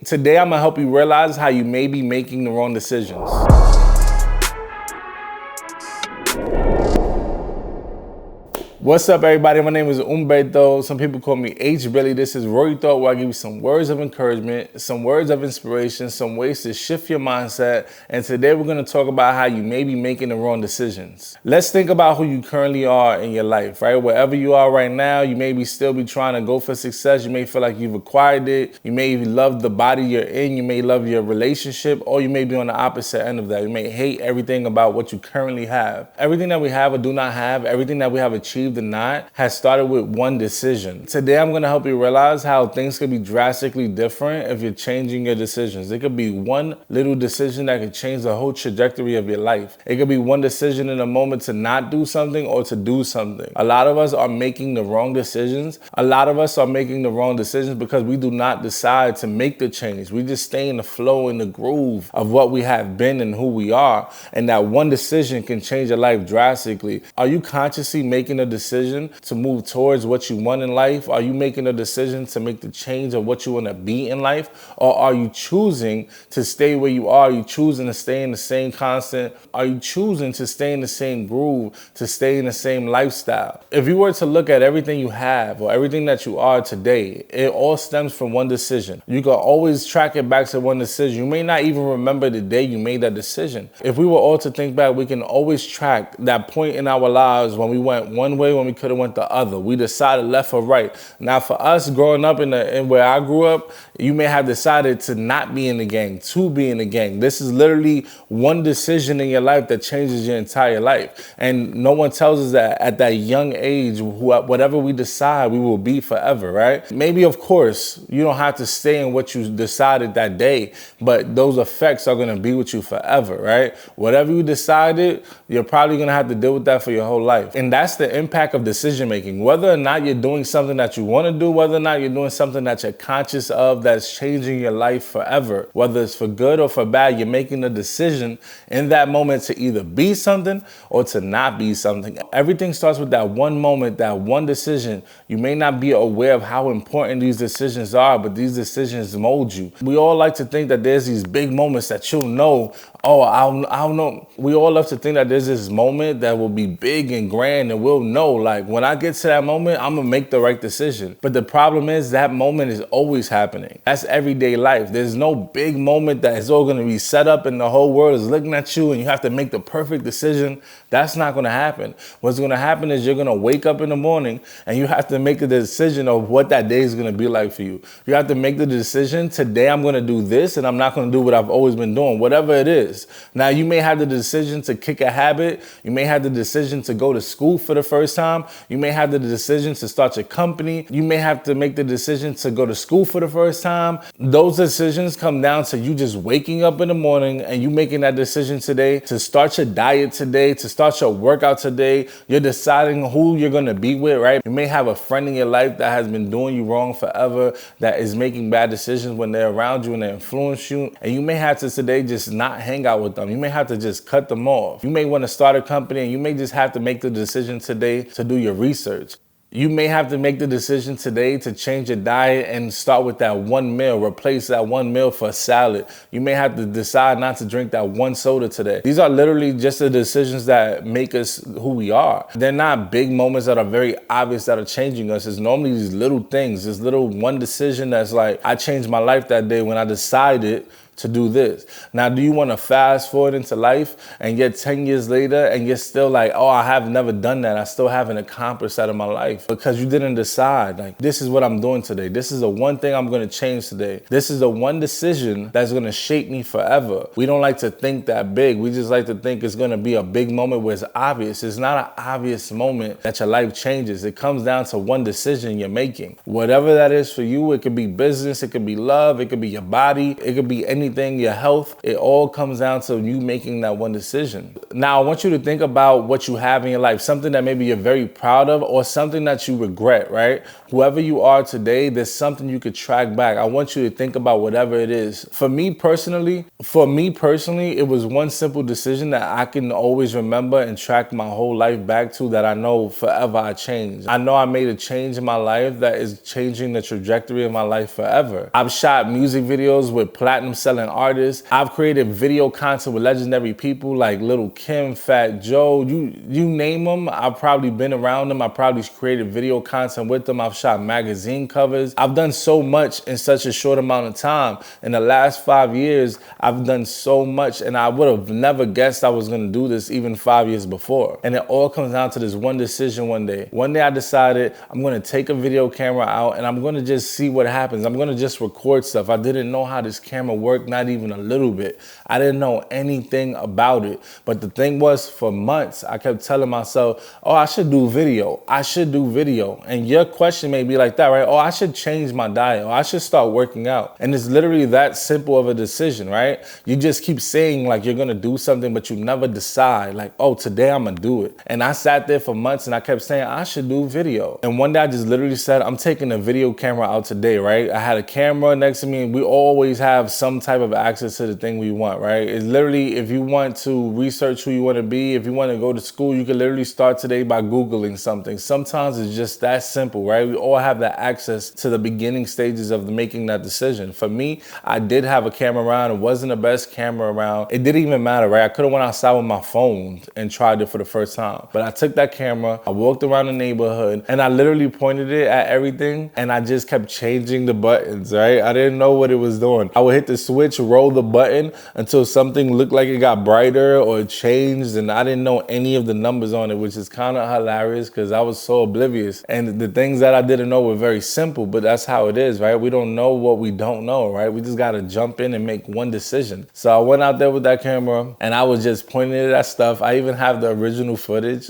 Today, I'm gonna help you realize how you may be making the wrong decisions. What's up, everybody? My name is Umberto. Some people call me Billi. This is Rory Thought, where I give you some words of encouragement, some words of inspiration, some ways to shift your mindset. And today we're going to talk about how you may be making the wrong decisions. Let's think about who you currently are in your life, right? Wherever you are right now, you may still be trying to go for success. You may feel like you've acquired it. You may love the body you're in. You may love your relationship, or you may be on the opposite end of that. You may hate everything about what you currently have. Everything that we have or do not have, everything that we have achieved or not, has started with one decision. Today, I'm gonna help you realize how things could be drastically different if you're changing your decisions. It could be one little decision that could change the whole trajectory of your life. It could be one decision in a moment to not do something or to do something. A lot of us are making the wrong decisions. A lot of us are making the wrong decisions because we do not decide to make the change. We just stay in the flow, in the groove of what we have been and who we are. And that one decision can change your life drastically. Are you consciously making a decision to move towards what you want in life? Are you making a decision to make the change of what you want to be in life? Or are you choosing to stay where you are? Are you choosing to stay in the same constant? Are you choosing to stay in the same groove, to stay in the same lifestyle? If you were to look at everything you have or everything that you are today, it all stems from one decision. You can always track it back to one decision. You may not even remember the day you made that decision. If we were all to think back, we can always track that point in our lives when we went one way, when we could have went the other. We decided left or right. Now, for us growing up in where I grew up, you may have decided to not be in the gang, to be in the gang. This is literally one decision in your life that changes your entire life. And no one tells us that at that young age, whatever we decide, we will be forever, right? Maybe, of course, you don't have to stay in what you decided that day, but those effects are going to be with you forever, right? Whatever you decided, you're probably going to have to deal with that for your whole life. And that's the impact of decision making. Whether or not you're doing something that you want to do, whether or not you're doing something that you're conscious of that's changing your life forever, whether it's for good or for bad, you're making a decision in that moment to either be something or to not be something. Everything starts with that one moment, that one decision. You may not be aware of how important these decisions are, but these decisions mold you. We all like to think that there's these big moments that you'll know, oh, I'll know. We all love to think that there's this moment that will be big and grand and we'll know, like, when I get to that moment, I'm gonna make the right decision. But the problem is that moment is always happening. That's everyday life. There's no big moment that is all gonna be set up and the whole world is looking at you and you have to make the perfect decision. That's not gonna happen. What's gonna happen is you're gonna wake up in the morning and you have to make a decision of what that day is gonna be like for you. You have to make the decision, today I'm gonna do this and I'm not gonna do what I've always been doing, whatever it is. Now, you may have the decision to kick a habit. You may have the decision to go to school for the first time. You may have the decision to start your company. You may have to make the decision to go to school for the first time. Those decisions come down to you just waking up in the morning and you making that decision today to start your diet today, to start your workout today. You're deciding who you're going to be with, right? You may have a friend in your life that has been doing you wrong forever, that is making bad decisions when they're around you and they influence you. And you may have to today just not hang out with them. You may have to just cut them off. You may want to start a company and you may just have to make the decision today to do your research. You may have to make the decision today to change your diet and start with that one meal, replace that one meal for a salad. You may have to decide not to drink that one soda today. These are literally just the decisions that make us who we are. They're not big moments that are very obvious that are changing us. It's normally these little things, this little one decision that's like, I changed my life that day when I decided to do this. Now, do you want to fast forward into life and yet 10 years later and you're still like, oh, I have never done that. I still haven't accomplished that in my life because you didn't decide, like, this is what I'm doing today. This is the one thing I'm going to change today. This is the one decision that's going to shape me forever. We don't like to think that big. We just like to think it's going to be a big moment where it's obvious. It's not an obvious moment that your life changes. It comes down to one decision you're making. Whatever that is for you, it could be business, it could be love, it could be your body, it could be any anything, your health, it all comes down to you making that one decision. Now, I want you to think about what you have in your life, something that maybe you're very proud of or something that you regret, right? Whoever you are today, there's something you could track back. I want you to think about whatever it is. For me personally, it was one simple decision that I can always remember and track my whole life back to, that I know forever I changed. I know I made a change in my life that is changing the trajectory of my life forever. I've shot music videos with platinum selling artists. I've created video content with legendary people like Lil' Kim, Fat Joe, you name them. I've probably been around them. I probably created video content with them. I've shot magazine covers. I've done so much in such a short amount of time. In the last 5 years, I've done so much, and I would have never guessed I was gonna do this even 5 years before. And it all comes down to this one decision one day. One day I decided I'm gonna take a video camera out and I'm gonna just see what happens. I'm gonna just record stuff. I didn't know how this camera worked, not even a little bit. I didn't know anything about it. But the thing was, for months, I kept telling myself, oh, I should do video. I should do video. And your question may be like that, right? Oh, I should change my diet. Or I should start working out. And it's literally that simple of a decision, right? You just keep saying like you're gonna do something, but you never decide like, oh, today I'm gonna do it. And I sat there for months and I kept saying, I should do video. And one day I just literally said, I'm taking a video camera out today, right? I had a camera next to me, and we always have some type of access to the thing we want, right? It's literally, if you want to research who you want to be, if you want to go to school, you can literally start today by Googling something. Sometimes it's just that simple, right? We all have that access to the beginning stages of making that decision. For me, I did have a camera around. It wasn't the best camera around. It didn't even matter, right? I could have went outside with my phone and tried it for the first time. But I took that camera, I walked around the neighborhood, and I literally pointed it at everything, and I just kept changing the buttons, right? I didn't know what it was doing. I would hit the switch, roll the button until something looked like it got brighter or it changed, and I didn't know any of the numbers on it, which is kind of hilarious because I was so oblivious. And the things that I didn't know were very simple, but that's how it is, right? We don't know what we don't know, right? We just got to jump in and make one decision. So I went out there with that camera and I was just pointing it at stuff. I even have the original footage.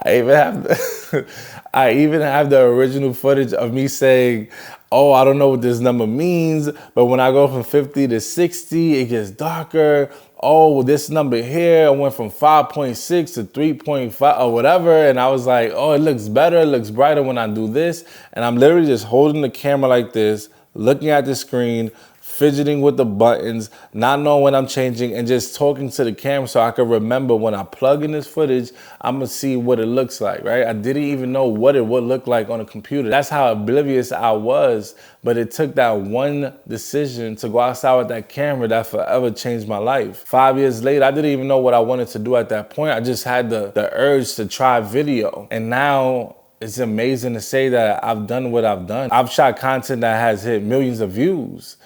I even have the original footage of me saying, oh, I don't know what this number means, but when I go from 50 to 60, it gets darker. Oh, this number here, I went from 5.6 to 3.5 or whatever. And I was like, oh, it looks better, it looks brighter when I do this. And I'm literally just holding the camera like this, looking at the screen, fidgeting with the buttons, not knowing when I'm changing, and just talking to the camera so I could remember when I plug in this footage, I'm gonna see what it looks like, right? I didn't even know what it would look like on a computer. That's how oblivious I was, but it took that one decision to go outside with that camera that forever changed my life. 5 years later, I didn't even know what I wanted to do at that point. I just had the urge to try video. And now, it's amazing to say that I've done what I've done. I've shot content that has hit millions of views.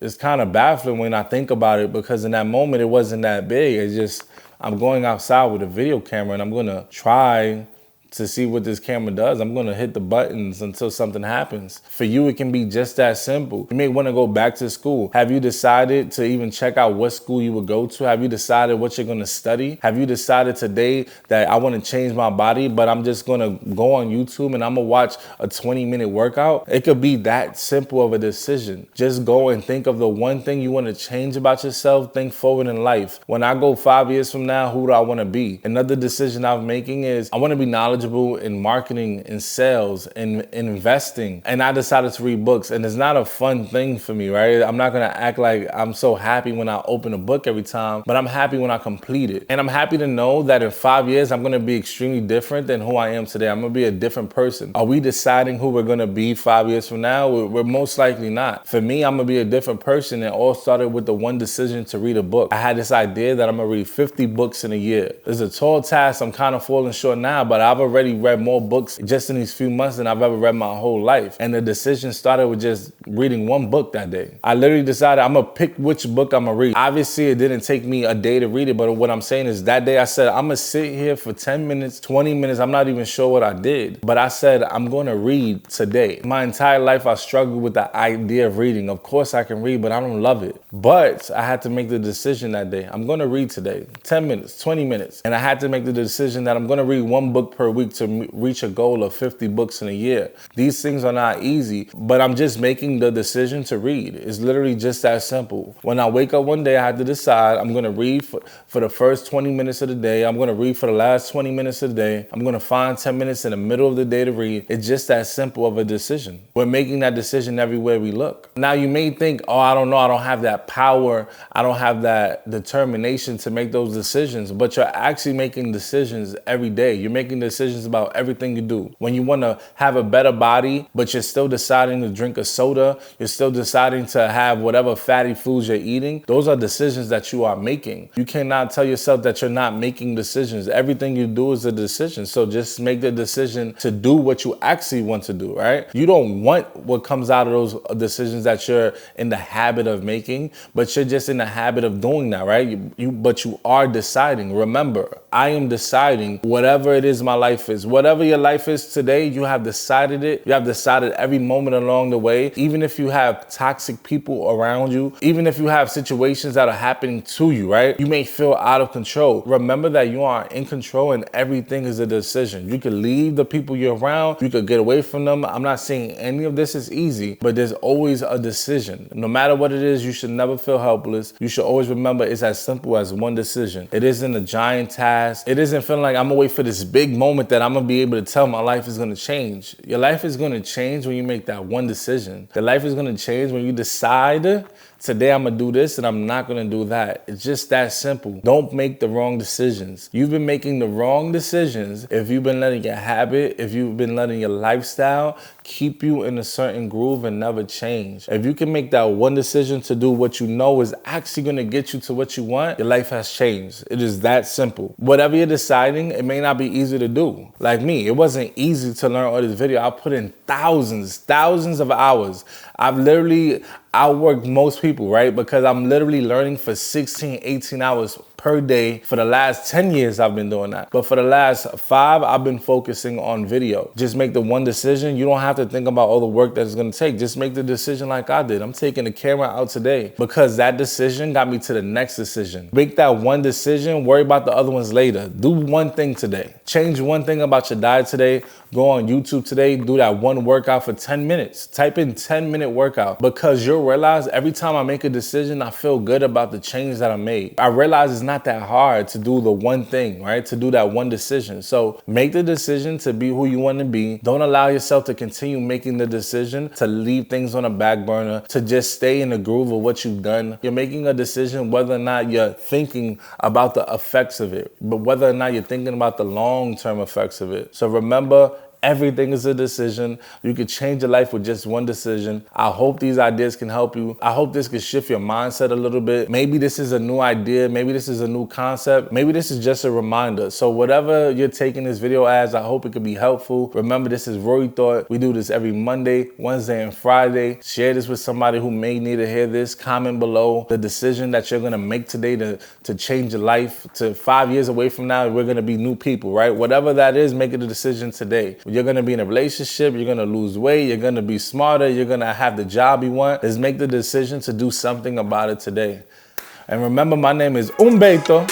It's kind of baffling when I think about it, because in that moment, it wasn't that big. It's just, I'm going outside with a video camera and I'm gonna try to see what this camera does. I'm gonna hit the buttons until something happens. For you, it can be just that simple. You may wanna go back to school. Have you decided to even check out what school you would go to? Have you decided what you're gonna study? Have you decided today that I wanna change my body, but I'm just gonna go on YouTube and I'm gonna watch a 20-minute workout? It could be that simple of a decision. Just go and think of the one thing you wanna change about yourself. Think forward in life. When I go 5 years from now, who do I wanna be? Another decision I'm making is I wanna be knowledgeable in marketing and sales and investing. And I decided to read books, and it's not a fun thing for me, right? I'm not gonna act like I'm so happy when I open a book every time, but I'm happy when I complete it. And I'm happy to know that in 5 years, I'm gonna be extremely different than who I am today. I'm gonna be a different person. Are we deciding who we're gonna be 5 years from now? We're most likely not. For me, I'm gonna be a different person. It all started with the one decision to read a book. I had this idea that I'm gonna read 50 books in a year. It's a tall task. I'm kind of falling short now, but I've already read more books just in these few months than I've ever read my whole life. And the decision started with just reading one book that day. I literally decided I'm gonna pick which book I'm gonna read. Obviously, it didn't take me a day to read it, but what I'm saying is that day I said, I'm gonna sit here for 10 minutes, 20 minutes. I'm not even sure what I did, but I said, I'm gonna read today. My entire life, I struggled with the idea of reading. Of course I can read, but I don't love it. But I had to make the decision that day. I'm gonna read today, 10 minutes, 20 minutes. And I had to make the decision that I'm gonna read one book per week. week to reach a goal of 50 books in a year. These things are not easy, but I'm just making the decision to read. It's literally just that simple. When I wake up one day, I have to decide I'm going to read for the first 20 minutes of the day. I'm going to read for the last 20 minutes of the day. I'm going to find 10 minutes in the middle of the day to read. It's just that simple of a decision. We're making that decision everywhere we look. Now you may think, oh, I don't know, I don't have that power. I don't have that determination to make those decisions, but you're actually making decisions every day. You're making decisions about everything you do. When you want to have a better body, but you're still deciding to drink a soda, you're still deciding to have whatever fatty foods you're eating, those are decisions that you are making. You cannot tell yourself that you're not making decisions. Everything you do is a decision. So just make the decision to do what you actually want to do, right? You don't want what comes out of those decisions that you're in the habit of making, but you're just in the habit of doing that, right? But you are deciding. Remember, I am deciding whatever it is my life is. Whatever your life is today, you have decided it. You have decided every moment along the way. Even if you have toxic people around you, even if you have situations that are happening to you, right? You may feel out of control. Remember that you are in control and everything is a decision. You could leave the people you're around. You could get away from them. I'm not saying any of this is easy, but there's always a decision. No matter what it is, you should never feel helpless. You should always remember it's as simple as one decision. It isn't a giant task. It isn't feeling like I'm gonna wait for this big moment that I'm gonna be able to tell my life is gonna change. Your life is gonna change when you make that one decision. Your life is gonna change when you decide, today I'm gonna do this and I'm not gonna do that. It's just that simple. Don't make the wrong decisions. You've been making the wrong decisions if you've been letting your habit, if you've been letting your lifestyle keep you in a certain groove and never change. If you can make that one decision to do what you know is actually gonna get you to what you want, your life has changed. It is that simple. Whatever you're deciding, it may not be easy to do. Like me, it wasn't easy to learn all this video. I put in thousands of hours. I've literally outworked most people, right? Because I'm literally learning for 16, 18 hours per day. For the last 10 years, I've been doing that. But for the last 5, I've been focusing on video. Just make the one decision. You don't have to think about all the work that it's gonna take. Just make the decision like I did. I'm taking the camera out today because that decision got me to the next decision. Make that one decision, worry about the other ones later. Do one thing today. Change one thing about your diet today. Go on YouTube today, do that one workout for 10 minutes. Type in 10-minute workout because you'll realize every time I make a decision, I feel good about the change that I made. I realize it's not that hard to do the one thing, right? To do that one decision. So make the decision to be who you want to be. Don't allow yourself to continue making the decision to leave things on a back burner, to just stay in the groove of what you've done. You're making a decision whether or not you're thinking about the effects of it, but whether or not you're thinking about the long-term effects of it. So remember, everything is a decision. You can change your life with just one decision. I hope these ideas can help you. I hope this can shift your mindset a little bit. Maybe this is a new idea. Maybe this is a new concept. Maybe this is just a reminder. So whatever you're taking this video as, I hope it could be helpful. Remember, this is Rory Thought. We do this every Monday, Wednesday, and Friday. Share this with somebody who may need to hear this. Comment below the decision that you're gonna make today to change your life. To 5 years away from now, we're gonna be new people, right? Whatever that is, make it a decision today. You're gonna be in a relationship, you're gonna lose weight, you're gonna be smarter, you're gonna have the job you want. Just make the decision to do something about it today. And remember, my name is Umberto.